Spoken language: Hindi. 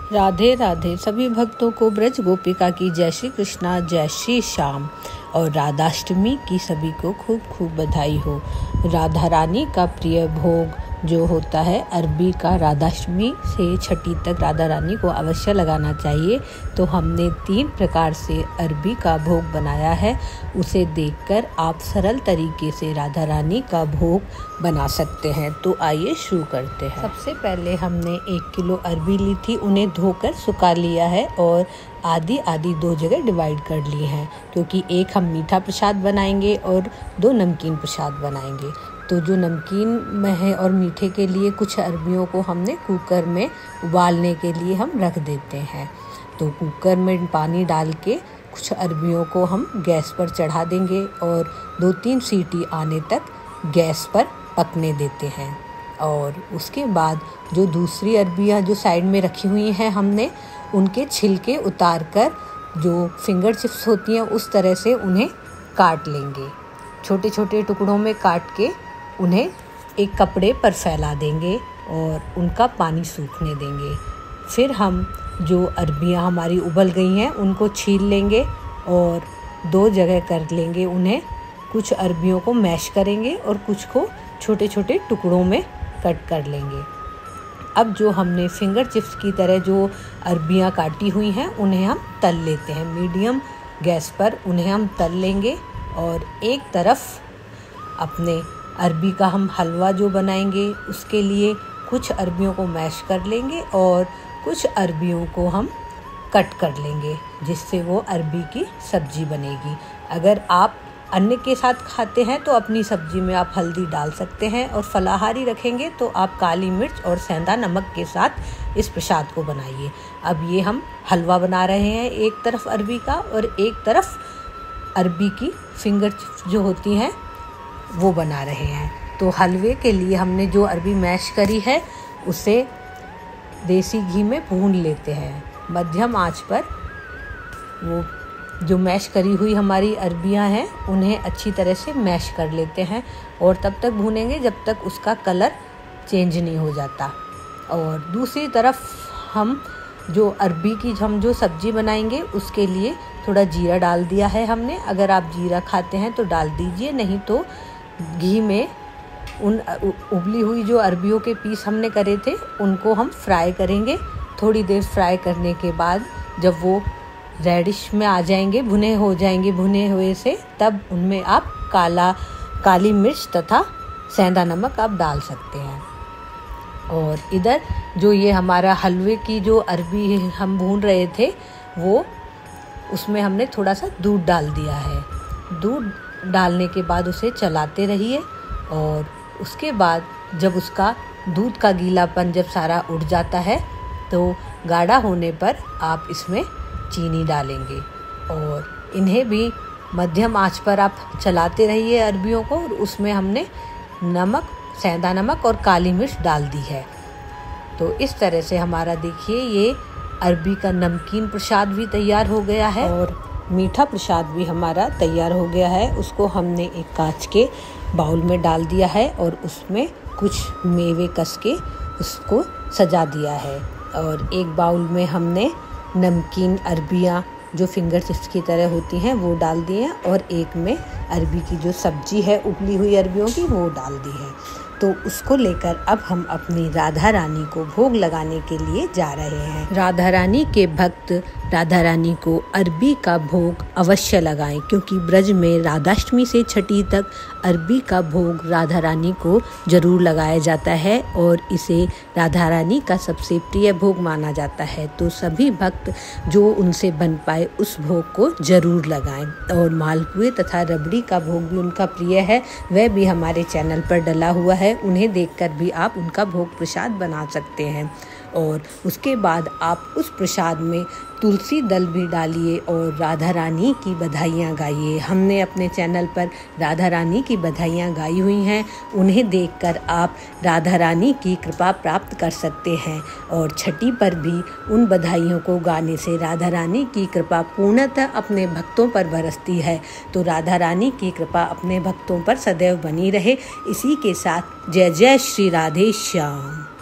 राधे राधे सभी भक्तों को ब्रज गोपिका की जय श्री कृष्णा, जय श्री श्याम। और राधाष्टमी की सभी को खूब खूब बधाई हो। राधा रानी का प्रिय भोग जो होता है अरबी का, राधाष्टमी से छठी तक राधा रानी को अवश्य लगाना चाहिए। तो हमने 3 प्रकार से अरबी का भोग बनाया है, उसे देखकर आप सरल तरीके से राधा रानी का भोग बना सकते हैं। तो आइए शुरू करते हैं। सबसे पहले हमने 1 किलो अरबी ली थी, उन्हें धोकर सुखा लिया है और आधी आधी 2 जगह डिवाइड कर ली हैं, क्योंकि एक हम मीठा प्रसाद बनाएंगे और 2 नमकीन प्रसाद बनाएंगे। तो जो नमकीन में है और मीठे के लिए कुछ अरबियों को हमने कुकर में उबालने के लिए हम रख देते हैं। तो कुकर में पानी डाल के कुछ अरबियों को हम गैस पर चढ़ा देंगे और 2-3 सीटी आने तक गैस पर पकने देते हैं। और उसके बाद जो दूसरी अरबियां जो साइड में रखी हुई हैं हमने उनके छिलके उतार कर जो फिंगर चिप्स होती हैं उस तरह से उन्हें काट लेंगे। छोटे छोटे टुकड़ों में काट के उन्हें एक कपड़े पर फैला देंगे और उनका पानी सूखने देंगे। फिर हम जो अरबियां हमारी उबल गई हैं उनको छील लेंगे और 2 जगह कर लेंगे उन्हें। कुछ अरबियों को मैश करेंगे और कुछ को छोटे छोटे टुकड़ों में कट कर लेंगे। अब जो हमने फिंगर चिप्स की तरह जो अरबियां काटी हुई हैं उन्हें हम तल लेते हैं। मीडियम गैस पर उन्हें हम तल लेंगे और एक तरफ अपने अरबी का हम हलवा जो बनाएंगे उसके लिए कुछ अरबियों को मैश कर लेंगे और कुछ अरबियों को हम कट कर लेंगे, जिससे वो अरबी की सब्जी बनेगी। अगर आप अन्य के साथ खाते हैं तो अपनी सब्जी में आप हल्दी डाल सकते हैं, और फलाहारी रखेंगे तो आप काली मिर्च और सेंधा नमक के साथ इस प्रसाद को बनाइए। अब ये हम हलवा बना रहे हैं, एक तरफ अरबी का और एक तरफ अरबी की फिंगर चिप्स जो होती हैं वो बना रहे हैं। तो हलवे के लिए हमने जो अरबी मैश करी है उसे देसी घी में भून लेते हैं। मध्यम आंच पर वो जो मैश करी हुई हमारी अरबियां हैं उन्हें अच्छी तरह से मैश कर लेते हैं और तब तक भूनेंगे जब तक उसका कलर चेंज नहीं हो जाता। और दूसरी तरफ हम जो अरबी की हम जो सब्जी बनाएंगे उसके लिए थोड़ा जीरा डाल दिया है हमने। अगर आप जीरा खाते हैं तो डाल दीजिए, नहीं तो घी में उन उबली हुई जो अरबियों के पीस हमने करे थे उनको हम फ्राई करेंगे। थोड़ी देर फ्राई करने के बाद जब वो रेडिश में आ जाएंगे, भुने हो जाएंगे भुने हुए से, तब उनमें आप काली मिर्च तथा सेंधा नमक आप डाल सकते हैं। और इधर जो ये हमारा हलवे की जो अरबी हम भून रहे थे वो उसमें हमने थोड़ा सा दूध डाल दिया है। दूध डालने के बाद उसे चलाते रहिए और उसके बाद जब उसका दूध का गीलापन जब सारा उड़ जाता है तो गाढ़ा होने पर आप इसमें चीनी डालेंगे और इन्हें भी मध्यम आंच पर आप चलाते रहिए अरबियों को। और उसमें हमने नमक, सेंधा नमक और काली मिर्च डाल दी है। तो इस तरह से हमारा देखिए ये अरबी का नमकीन प्रसाद भी तैयार हो गया है और मीठा प्रसाद भी हमारा तैयार हो गया है। उसको हमने एक कांच के बाउल में डाल दिया है और उसमें कुछ मेवे कस के उसको सजा दिया है। और एक बाउल में हमने नमकीन अरबियां जो फिंगर चिप्स की तरह होती हैं वो डाल दी हैं और एक में अरबी की जो सब्जी है उबली हुई अरबियों की वो डाल दी है। तो उसको लेकर अब हम अपनी राधा रानी को भोग लगाने के लिए जा रहे हैं। राधा रानी के भक्त राधा रानी को अरबी का भोग अवश्य लगाएं, क्योंकि ब्रज में राधाष्टमी से छठी तक अरबी का भोग राधा रानी को जरूर लगाया जाता है और इसे राधा रानी का सबसे प्रिय भोग माना जाता है। तो सभी भक्त जो उनसे बन पाए उस भोग को जरूर लगाएं। और मालपुए तथा रबड़ी का भोग भी उनका प्रिय है, वह भी हमारे चैनल पर डला हुआ है, उन्हें देखकर भी आप उनका भोग प्रसाद बना सकते हैं। और उसके बाद आप उस प्रसाद में तुलसी दल भी डालिए और राधा रानी की बधाइयाँ गाइए। हमने अपने चैनल पर राधा रानी की बधाइयाँ गाई हुई हैं, उन्हें देखकर आप राधा रानी की कृपा प्राप्त कर सकते हैं। और छठी पर भी उन बधाइयों को गाने से राधा रानी की कृपा पूर्णतः अपने भक्तों पर बरसती है। तो राधा रानी की कृपा अपने भक्तों पर सदैव बनी रहे। इसी के साथ जय जय श्री राधे श्याम।